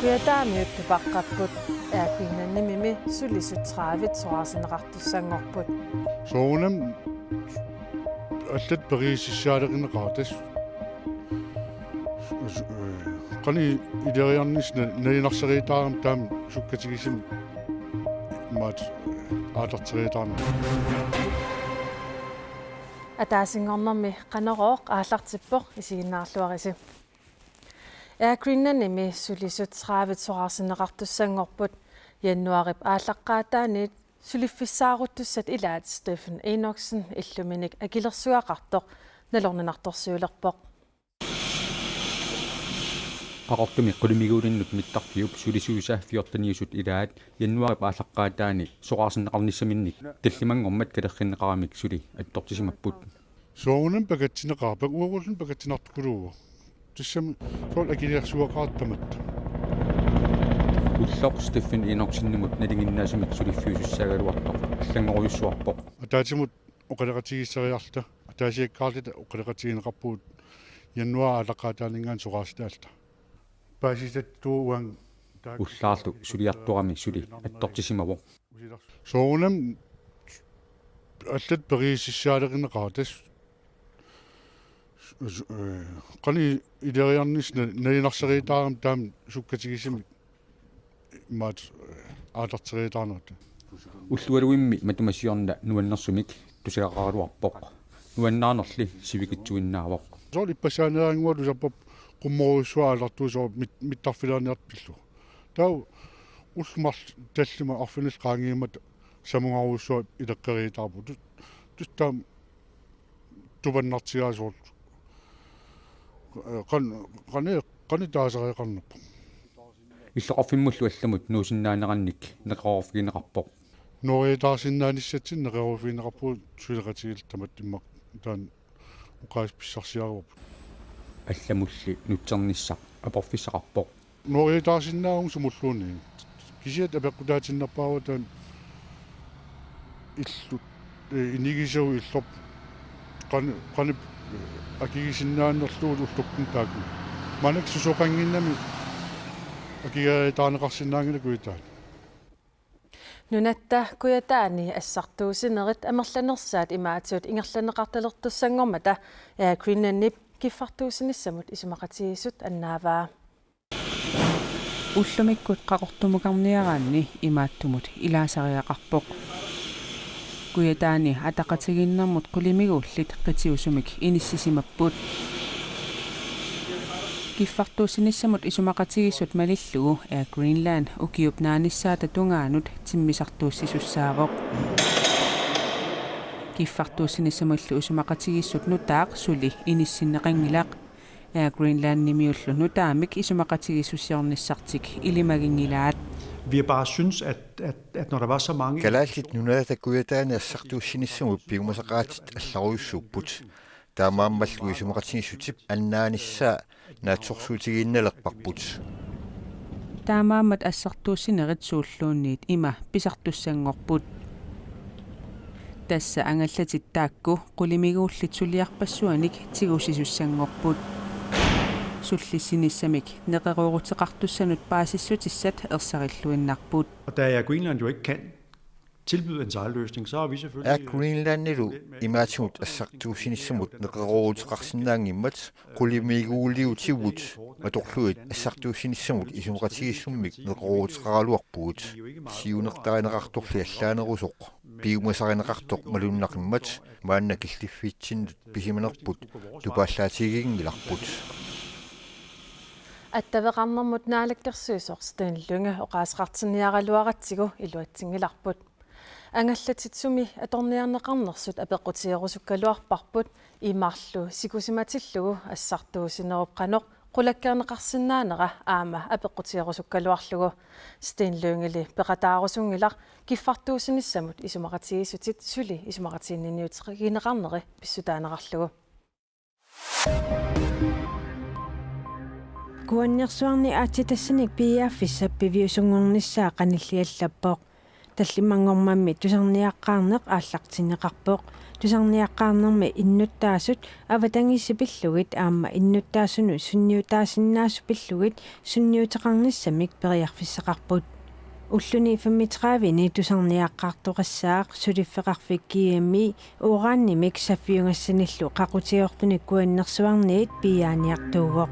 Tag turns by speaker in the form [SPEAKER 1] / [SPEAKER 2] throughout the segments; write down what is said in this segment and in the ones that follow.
[SPEAKER 1] Kuataamiut tupaqqapput aakuinnannimimi sulisut 30 soarsineqartussanngorput.
[SPEAKER 2] Soonam allat periisissaaleqinneqartas qani ileriarnis nalinarseritaram taam sukkatigisim maat aatarteriitaarna
[SPEAKER 1] Ataasingornermi qanerooq aallartippoq isiginnaarluarisi. Aakuinnannimi sulisut 30 soarsineqartussanngorput januarip aallaqqaataanit suliffissaarutussat ilaat Stephen Enoksen illuminik akilersuaqartoq nalornanartorsuulerpoq.
[SPEAKER 3] Aqortumi qulumiguulinnut mittarfiup sulisuusa 14 ilaat januarip aallaqqaataani soqarsineqarnissaminnik tallimangormat kalerrinneqaramik suli attortisimapput.
[SPEAKER 2] Soonam pakatsineqarpak uagullun pakatsinartukuluugu tissam sool akiliarsuaqaartamat
[SPEAKER 3] Ulloq Stephen Enoksenimut nalinginnaasumik suliffiusussagaluartoq аллангорюссуарпоq
[SPEAKER 2] атаатимут оқалеқатигиссариарта атаасиаккаарлита оқалеқатигинеқарпуут януара алаққаатаанингаан соқарстаалта паасисаттууан
[SPEAKER 3] уллаарлу сулиартуарами сули аттортисимавоq
[SPEAKER 2] соонам аллат периисиссаалеқинеқартас qani ileriarnis nalinarseritaram taam sukkatigisimi maat aatarteriitaarnut
[SPEAKER 3] уллуалуимми матумассиорна нуаннэрсумик тусагақаруарпоq нуаннаарнерли сивикитсуиннаавоq
[SPEAKER 2] sool иппасаанераангуалу саппап qummoruissuaallartuu soo mittarfilaaniarpillu tau ulmar tallima arfinis qaangiimat samungaruissua ileqqeriitaarpu tustaam tuvannartigaasuor qani taasariqarnerpu
[SPEAKER 3] иллоқарфиммуллу алламут нуусиннаанеранник неқарорфигинеқарпоq
[SPEAKER 2] нориитаарсиннаанissatsin неқарорфигинеқарпуу сулеқатигил иммақ таан уқаасписсарсиаруп
[SPEAKER 3] алламулли нутсерниссақ апорфиссақарпоq
[SPEAKER 2] нориитаарсиннаагун сумуллууни кисиат апеққутаатиннарпаава таан иллу инигисау иллоп qani акигисиннааннерлуул уллуккун таакку манак сусоқангиннами акигаитаарнеқарсинаангила куитаат
[SPEAKER 1] Nunatta kuyataani assartuusinerit amerlanersaat imaatsuut ingerlaneqartalertussanngormata aakuinnannip kiffartuusinissamut isumaqatigisut annaavaa
[SPEAKER 4] уллумиккут qaqortumukarniaraanni imaattumut ilaasariaqarpoq kuyataani ataqatigиннэрмут qulimiguullit qitiusumik inissisimapпут kiffartuusinissamut isumaqatigissut malillugu Greenland ukiupnaanissaata tungaanut timmisartuussisussaaroq kiffartuusinissamullu isumaqatigissut nutaaq suli inissinneqangilaq Greenland nimiullu nutaamik isumaqatigissussiornissartik ilimagingilaat
[SPEAKER 5] Vi bare synes, at når der var så mange...
[SPEAKER 6] Kalaallit nunata kuyataani assartuussinissumut pigumasaqaatit allaruissuupput taamaammallu isumaqatigissutit annaanissaa naatsorsuutigiinnalerparput
[SPEAKER 4] taamaammat assartuussinerit suulluunniit ima pisartussanngorput tassa angallatit taakku qulimiguullit suliarpassuanik tigusisussanngorput sullissinissamik neqeruuruteqartussanut paasissutissat ersarilluinnarput
[SPEAKER 5] Og da Greenland jo ikke kan tilbyde en sejlløsning, så har vi selvfølgelig...
[SPEAKER 6] Greenlandilu imaatimut assartuusinissumut neqeruuruteqarsinnaangimmat qulimiguulliutivut matorluit assartuusinissumut isumaqatigissummik neqeruuteqaraluarpugut siunertarineqartorli allaanerusoq piumasarineqartoq malunnaqimmat maanna killiffiitsinnut pisimanerput tupaallaatigigingilarput
[SPEAKER 1] Attaveqarnermut naalakkersuusorsten lunge oqaasqartiniaraluaratsigu iluatsingilarput angallatitsumi atorniarneqarnersut apeqqutigerusukkaluarparput imarlu sikusimatillugu assartuusinerup qanoq qulakkerneqarsinnaanera aama apeqqutigerusukkaluarlugu steenlungeli peqataarusunngilaq kiffartuusinissamut isumaqatigissutit suli isumaqatiinniuteqineqarneri pissutaaneqarlugu
[SPEAKER 7] Kuannersuarni aatitassinik piiaaffissappiviusungornissaa qanilliallappoq tallimangormammi tusarniaqqaarneq aallartineqarpoq тусарниаққарнерми иннуттаасут аватангиссипиллугит аама иннуттаасуну сунниутаасиннаасупиллугит сунниутеқарниссамик периарфиссақарпут уллуни фаммитраавини тусарниаққартоқассаақ сулиффеқарфиккиэмми уорааннимик саффиунгассаниллу қақутиортуниккуаннерсуарниит пиааниартуугоқ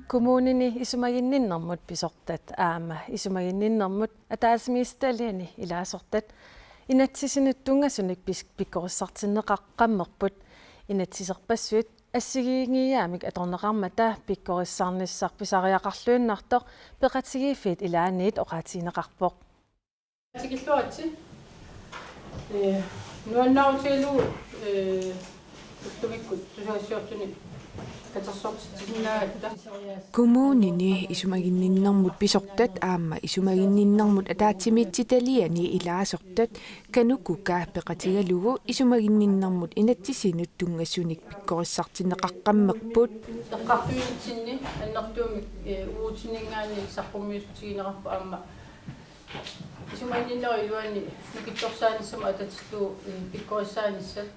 [SPEAKER 1] Kommunini isumagинниннэрмут писортат аама isumagинниннэрмут атаасмиисталиани илаасортат инатсисинуттунгасуник пиккориссартиннеқаққаммерпут инатсисерпассуит ассигиингиаамик аторнеқармата пиккориссаарниссарписариақарлуиннартоқ пеқатигииффит илааниит оқаатинеқарпоқ
[SPEAKER 8] тигиллуатси нуаннаутигалу туттумиккут тусаассиортуни
[SPEAKER 9] Kommunini isumagинниннэрмут писортат аама isumagинниннэрмут атаатсимиитситалиани илааsortat канукука пеқатигалугу isumagинниннэрмут инатсисинут тунгассуник пиккориссартинеқаққаммерпут
[SPEAKER 8] таққарпиутсинни аннартуумик уутинингаани сарпумиусутигинеқарпа аама isumagиннери илуани нукитторсааниссама ататиллу пиккориссааниссат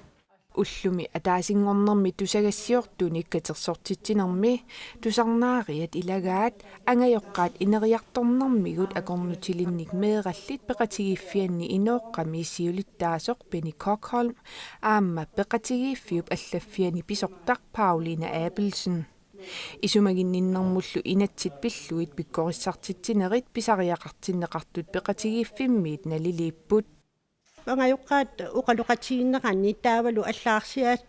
[SPEAKER 9] уллуми атаасингорнэрми тусагассиортуник катерсортитсинерми тусарнаариат илагаат ангайоққаат инериарторнэрмигут акорнутилинник меэраллит пеқатигиффианни инооққами сиулиттаасоқ Benny Cockholm аама пеқатигиффиуп аллаффиани писортақ Pauline Abelsen isumagинниннэрмуллу инатсит пиллуит пиккориссартитсинерит писариақартиннеқартут пеқатигиффиммиит налилииппут
[SPEAKER 10] Пангаюққаат уқалуқатигиннеқанни таавалу аллаарсиаат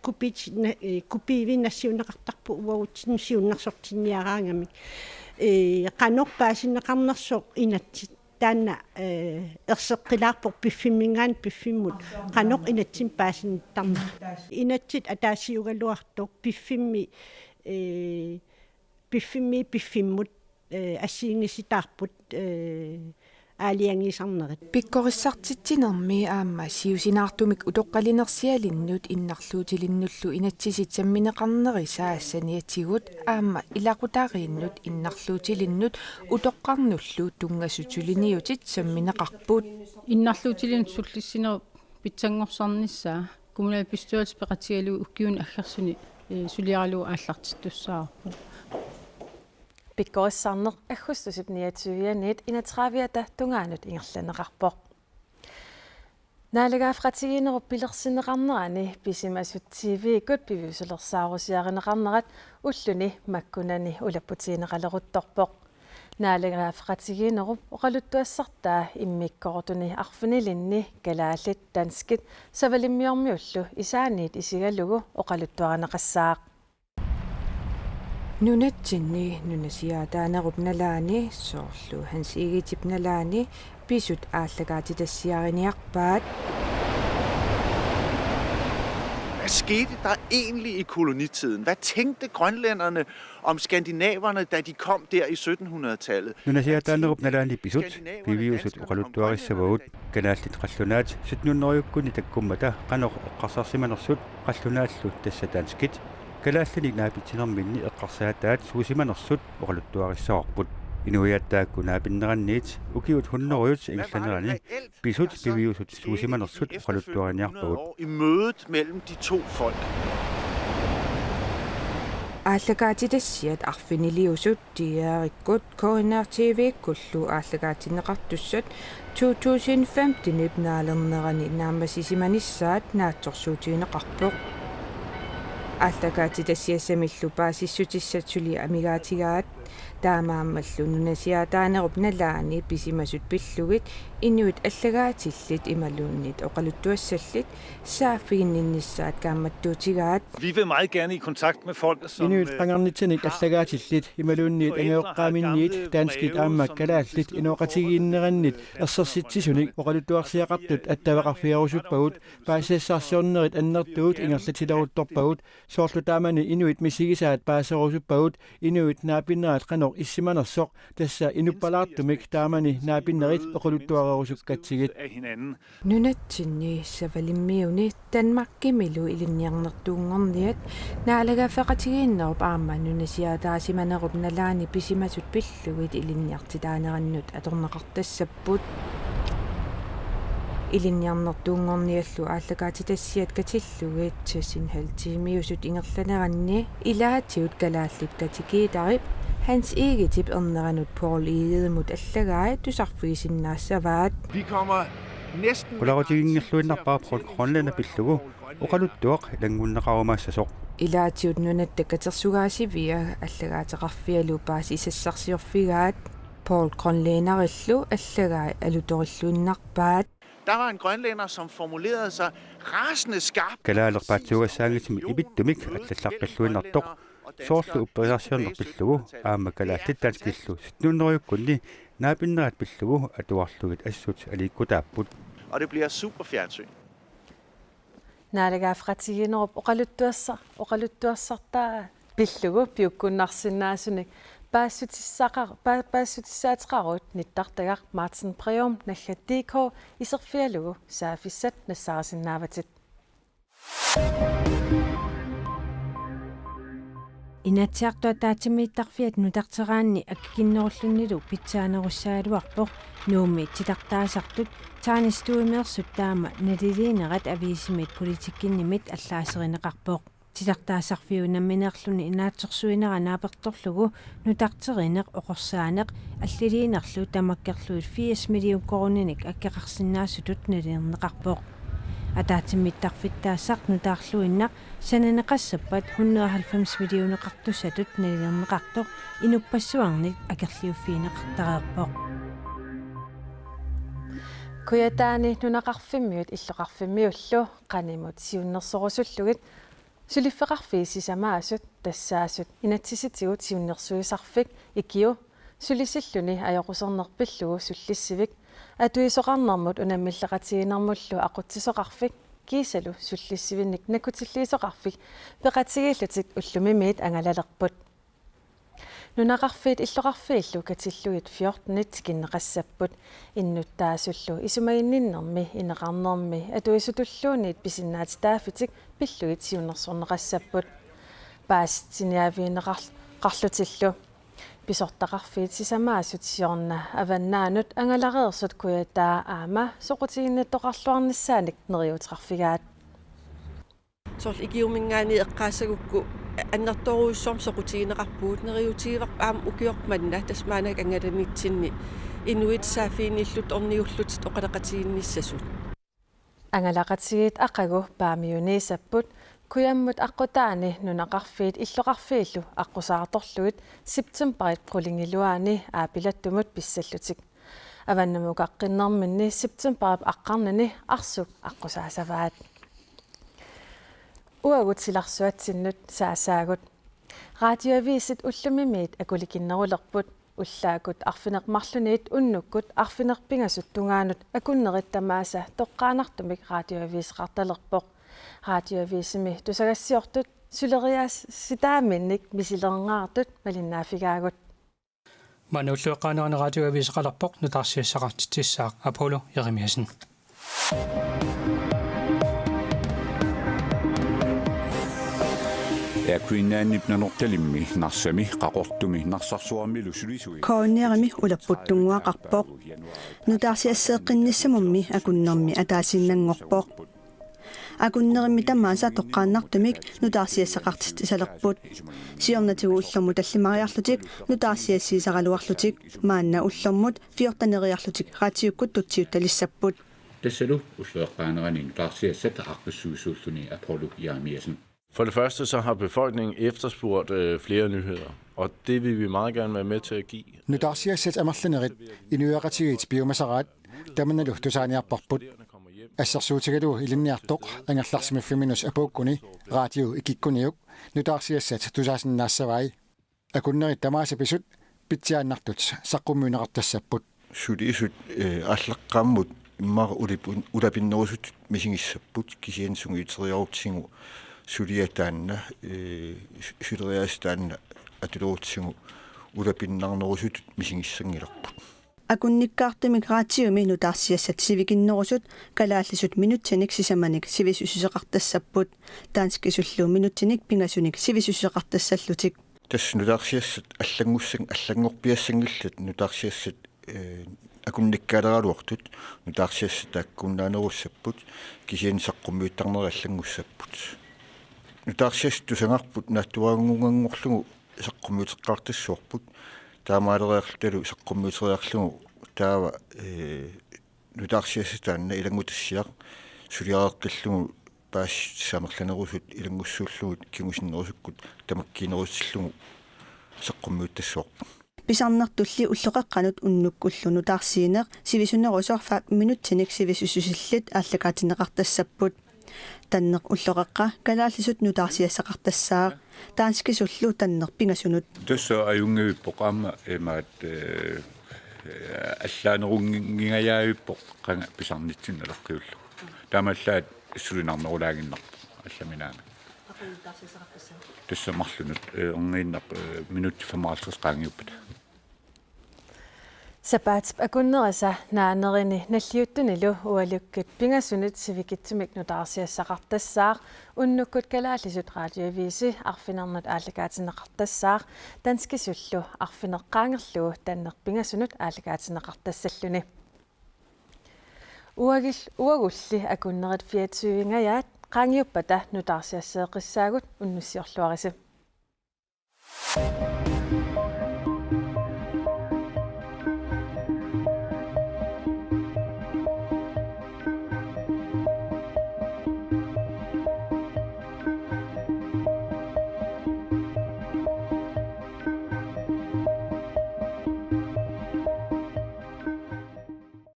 [SPEAKER 10] купиивиннассиунеқартарпу уагутсин сиуннарсортинниараангами қанорпаасиннеқарнерсоқ инатсит таана ерсеққилаарпор пиффиммингаан пиффиммут қаноқ инатсин паасинниттарма инатсит атаасиугалуартоқ пиффиммут ассиингиситаарпут аалиангисарнерит
[SPEAKER 9] пиккориссартитсинерми аама сиусинаартумик утоққалинерсиалиннут иннарлуутилиннуллу инатсисит самминеқарнери саассаниатигут аама илақутаарииннут иннарлуутилиннут утоққарнуллу тунгасутулиниутит самминеқарпут
[SPEAKER 8] иннарлуутилин суллиссинер питсангорсарниссаа kommunal bestyrelse пеқатигалу уккиун аггерсуни сулиаралу ааллартиттуссаарпу
[SPEAKER 1] пиккориссаарнеқ аггустусип ниатсуианиит инатравиата тунгаанут ингерланеқарпоқ наалагаафратигинеруп пилерсинеқарнерани писимасут TV-кут пивиусулерсаарусиаринеқарнерат уллуни маккунани улаппутиинеқалерутторпоқ наалагаафратигинеруп оқалуттуассартаа иммиккорутуни арфинилинни калааллит данскит савалиммиормиуллу исааниит исигалугу оқалуттуаринеқассаақ
[SPEAKER 9] нунатсинни нунасиаатаанеруп налаани соорлу хансигитип налаани писут ааллагаатитассиариниарпаат
[SPEAKER 11] Hvad skete der egentlig i kolonitiden? Hvad tænkte grønlænderne om skandinaverne, da de kom der i 1700-tallet?
[SPEAKER 3] нунасиаатаанеруп налаани писут пивиусут оқалуттуарissavagut канааллит қаллунаат 1700-юккуни таккуммата қанор эққарсарсиманерсут қаллунааллу тасса данскит калаалланик наапитсинерминни эққарсаатаат суусиманерсут оқалуттуариссаорпут инуиаттаакку наапиннеранниит укиут хуннеруйут ингерланерани писут пивиусут суусиманерсут оқалуттуариниарпагут
[SPEAKER 11] I mødet mellem de to folk.
[SPEAKER 9] ааллагаатитассиат арфинилиусут тиаариккут KNR-TV-куллу ааллагаатинеқартуссат 2015 нипнаалернерани наамасисиманиссаат наатсорсуутиинеқарпоқ ааллагаатитассиассамиллу паасиссутиссатсули амигаатигаат таамааммаллу нунасиаатаанеруп налаани писимасут пиллугит инуит аллагаатиллит ималууннит оқалуттуассаллит сааффигинниннссаат кааматтуутигаат
[SPEAKER 11] Vi vil meget gerne i kontakt med folk, som
[SPEAKER 12] инуит qangarnitsanik аллагаатиллит ималуунниит ангеоққааминниит таанскит ааммак калааллит инооқатигииннерannit ерсерситсисуник оқалуттуарсиақартут аттавақарфиарусуппагут паасиассаарсиорнерит аннертуут ингерлатилерутторпагут соорлу таамани инуит мисигисаат паасерусуппагут инуит наапиннерат qanor иссиманерсоқ тасса инуппалаартумик таамани наапиннерит оқалуттуарерусуккатсигит
[SPEAKER 9] нунатсинни савалиммиуни танмаккимилу илинниарнертуунгорниат наалагаффеқатигииннеруп аама нунасиаатаасиманеруп налаани писимасут пиллугит илинниартитаанераннут аторнеқартассаппут илинниарнертуунгорниаллу ааллагаати тассиат катиллугит тусинхалтимиусут ингерланеранни илаатиут калааллит катикиитарип Hans Egitip erneranut Paul Edemut аллагаа тусарфигисиннаассаваат.
[SPEAKER 11] Vi kommer næsten
[SPEAKER 3] Qularutigingilluinnarpaa Grønland apillugu uqaluttuaq langunneqarumaassasooq
[SPEAKER 9] илаатиут нунатта катерсугаасивиа аллагаатеқарфиалу паасисассарсиорфигаат Paul Grønlænderillу аллагаа алуториллуиннарпаат.
[SPEAKER 11] Der var en grønlænder, som formulerede sig rasende skarpt.
[SPEAKER 3] Kalaallerpaatsuugassaagitim ibittumik allallaqqilluinnartoq soorlu upperiarsiornerpillugu aamma kalaallit danskillu sitnuunnerujukkunni naapinnerat pillugu atuarlugit assut aliikkutaapput.
[SPEAKER 11] Og det bliver super fjernsyn.
[SPEAKER 1] Naalaagaafratiginerup oqaluttuassartaa pillugu piukkunnarsinnaasunik paassutissaatrarut nittartagaq Martin Breum nallattiikho iserfialugu saafissat nassarasinnaavatit.
[SPEAKER 7] Inatsiartua taatimiittarfiat nutarteraanni akkikinnerullunniluu pitsaanerussaaluarpoq nuummi titartaasartut taanistuumeersut taama naliliinerat aviisimit politikkinnimit allaaserineqarpoq titartaasarfiunammineerluni inaatsorsuinera naapertorlugu nutarterineq oqorsaaneq alliliinerlu tamakkerluit 80 million koruninik akkeqarsinnaasutut naliirneqarpoq атаатиммиттарфиттаассақ нутаарлуиннақ сананеқассаппат 190 миллионеқартусатут налернеқартоқ инуппассуарник акерлиуффиинеқартареерпоқ
[SPEAKER 1] куятаани нунақарфиммиут иллоқарфиммиуллу қанимут сиуннерсорусуллугит сулиффеқарфиисисамаасут тассаасут инатсиситигут сиуннерсуисарфик икиу сулисиллуни аёқусернерпиллугу суллиссивик атуисоқарнэрмут унаммиллеқатигинэрмуллу ақутсисоқарфик кисалу суллиссивинник накутиллиисоқарфик пеқатигииллутик уллумимиит ангалалерпут нунақарфиит иллоқарфииллу катиллуит 14-нит киннеқассаппут иннуттаасуллу исумаинниннэрми инеқарнэрми атуисутуллуунит писиннаати тааффитик пиллуит сиуннерсорнеқассаппут паастиниавиинеқарлутиллу писортақарфиит сисамаасут сиорна аваннаанут ангалареерсут куятаа аама соқутигиннаттоқарлуарниссааник нериутеқарфигаат
[SPEAKER 13] сорл игиумингаани эққаассагукку аннерторуиссорм соқутигинеқарпуут нериутигивар аама укиорманна тасмаанак ангаланитсинни инуит саафииниллут орниуллутит оқалеқатигинниссасут
[SPEAKER 1] ангалақатигит ақагу паамиунисаппут куяммут аққутаани нунақарфиит иллоқарфииллу аққусаарторлуит септемберит пролингилуаани аапилаттумут писсаллутик аваннамукаққиннэрминни септемберап аққарнани арсук аққусаасаваат уагутсиларсуатсиннут саасаагут радиоависит уллумимиит акуликиннерулерпут уллаакут арфинеқмарлунит уннуккут арфинерпингасут тунгаанут акуннериттамааса тоққаанартумик радиоависеқарталерпоқ радиоависими тусагассиортут сулериас ситааминник мисилернгаартут малиннаафигаагут
[SPEAKER 14] мануллуэққаанерана радиоависеқалерпоқ нутарсиассақартитсаақ Аполло Еремиасен
[SPEAKER 15] Акуиннааннипнанорталимми нарсами қақортуми нарсарсуармилу сулисуи
[SPEAKER 16] коонниарами улаппуттунгуақарпоқ нутарсиассеэққинниссамумми акуннэрми атаасиннангорпоқ акуннеримми тамааса тоққааннартумик нутарсиассақартит исалерпут сиорнатигу уллэрму таллимариарлутик нутарсиассиисаралуарлутик маанна уллэрмут фиортанериарлутик ратиуккут тутсиут талиссаппут
[SPEAKER 15] тассалу уллуэққаанерани нутарсиассат аққиссуисууллуни Аполло Еремиасен.
[SPEAKER 17] For det første så har befolkningen efterspurgt flere nyheder, og det vil vi meget gerne være med til at give.
[SPEAKER 18] Nutарсиассат амерланерит инуяқатигит биумасараат таманалу тусааниарпарпут ассерсуутигалу илинниартоқ ангерларсимиффиминус апууккуни радио икиккуниук нутарсиассат тусаасиннаассавай акуннерит тамааса писут питсиааннартут саққуммуинеқартассаппут
[SPEAKER 6] сулисут аллеққаммут иммара улапиннерусут мисигиссаппут кисиансунгиитериорутсигу сулиатаанна сулериастаанна атулуутсигу улапиннарнерусут мисигиссангиларпут
[SPEAKER 16] акунниккаартимик раатиуми нутарсиассат сивикиннерусут калааллисут минутсаник сисаманик сивисусусеқартассаппут таанскисуллуу минутсаник пингасуник сивисусусеқартассаллутик
[SPEAKER 6] тас нутарсиассат аллангорпиассангиллат нутарсиассат акунниккаалералуортут нутаарсиасса тааккуннааnerussapпut кисиан саққуммиуттарнериаллангуссаппут нутаарсиас тусангарпут нааттуаагунгангорлугу саққуммиутеққартассуарпут таамаалериарлуталу саққуммиутериарлугу таава нутаарсиасса таанна илангутассиақ сулиареққиллугу паас самерланерусут илангуссууллугут кигусиннерусуккут тамаккинеруссиллугу саққуммиуттассуарпут
[SPEAKER 16] писарнертулли уллоқеққанут уннуккуллуну таарсиинеқ сивисунерусор 5 минутсиник сивисусусиллит ааллакаатинеқартассаппут таннеқ уллоқеққа калааллисут нутаарсиассақартассаа таанскисуллу таннеқ пингасунут
[SPEAKER 15] тусса аюнгивиппоқаама эмаат аллаанерунгингаяавиппоқ қанга писарнитсинналеққиуллу таамаллаат иссулинарнерулаагиннарпо алламинаана тусса марлунут орнgiinнақ минут 55 qaangiuppat
[SPEAKER 1] сапаатип акуннериса наанерини наллиуттунилу уалуккут пингасунит сивикитсимик нутаарсиассақартассаақ уннуккут калааллисут радиовиси арфинернут ааллакаатинеқартассаақ танскисуллу арфинеққаангерлугу таннеқ пингасунут ааллакаатинеқартассаллуни уагулли акуннерит фиатсуингаyaat qaangiuppata nutaarsiassеэқиссаагут уннуссиорлуариси